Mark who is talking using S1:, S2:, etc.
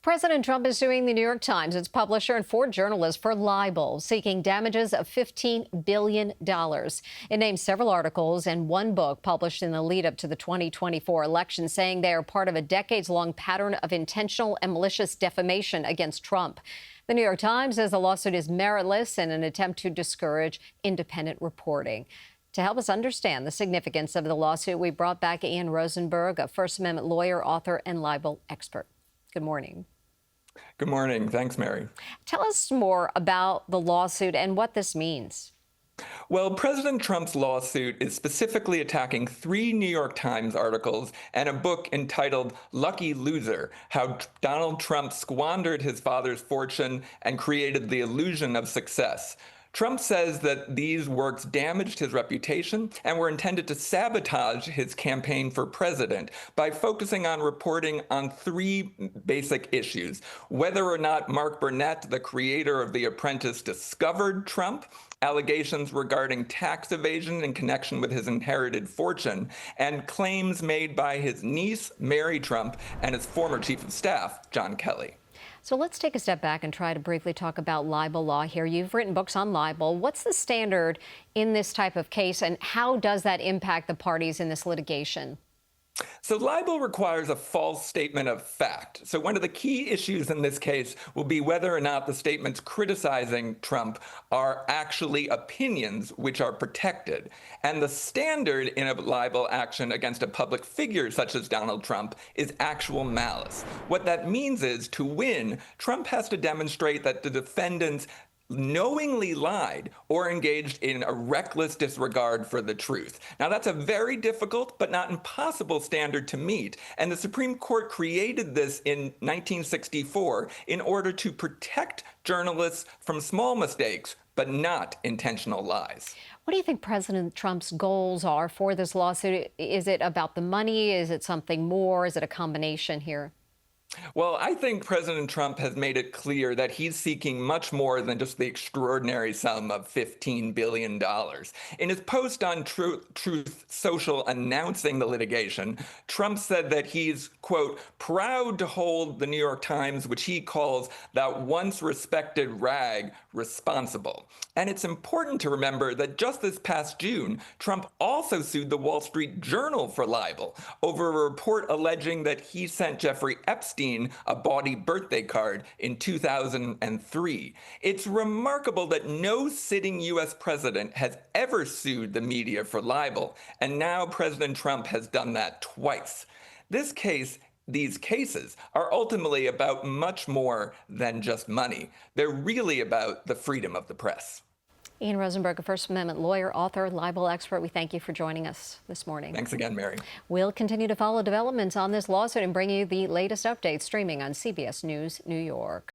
S1: President Trump is suing the New York Times, its publisher, and 4 journalists for libel, seeking damages of $15 billion. It names several articles and one book published in the lead up to the 2024 election, saying they are part of a decades-long pattern of intentional and malicious defamation against Trump. The New York Times says the lawsuit is meritless and an attempt to discourage independent reporting. To help us understand the significance of the lawsuit, we brought back Ian Rosenberg, a First Amendment lawyer, author, and libel expert. Good morning.
S2: Good morning. Thanks, Mary.
S1: Tell us more about the lawsuit and what this means.
S2: Well, President Trump's lawsuit is specifically attacking 3 New York Times articles and a book entitled Lucky Loser: How Donald Trump Squandered His Father's Fortune and Created the Illusion of Success. Trump says that these works damaged his reputation and were intended to sabotage his campaign for president by focusing on reporting on 3 basic issues: whether or not Mark Burnett, the creator of The Apprentice, discovered Trump, allegations regarding tax evasion in connection with his inherited fortune, and claims made by his niece, Mary Trump, and his former chief of staff, John Kelly.
S1: So let's take a step back and try to briefly talk about libel law here. You've written books on libel. What's the standard in this type of case, and how does that impact the parties in this litigation?
S2: So libel requires a false statement of fact. So one of the key issues in this case will be whether or not the statements criticizing Trump are actually opinions which are protected. And the standard in a libel action against a public figure such as Donald Trump is actual malice. What that means is, to win, Trump has to demonstrate that the defendants knowingly lied or engaged in a reckless disregard for the truth. Now, that's a very difficult but not impossible standard to meet, and the Supreme Court created this in 1964 in order to protect journalists from small mistakes but not intentional lies.
S1: What do you think President Trump's goals are for this lawsuit? Is it about the money? Is it something more? Is it a combination here?
S2: Well, I think President Trump has made it clear that he's seeking much more than just the extraordinary sum of $15 billion. In his post on Truth Social announcing the litigation, Trump said that he's, quote, proud to hold the New York Times, which he calls that once respected rag, responsible. And it's important to remember that just this past June, Trump also sued the Wall Street Journal for libel over a report alleging that he sent Jeffrey Epstein a bawdy birthday card in 2003. It's remarkable that no sitting U.S. president has ever sued the media for libel, and now President Trump has done that twice. These cases are ultimately about much more than just money. They're really about the freedom of the press.
S1: Ian Rosenberg, a First Amendment lawyer, author, libel expert. We thank you for joining us this morning.
S2: Thanks again, Mary.
S1: We'll continue to follow developments on this lawsuit and bring you the latest updates streaming on CBS News New York.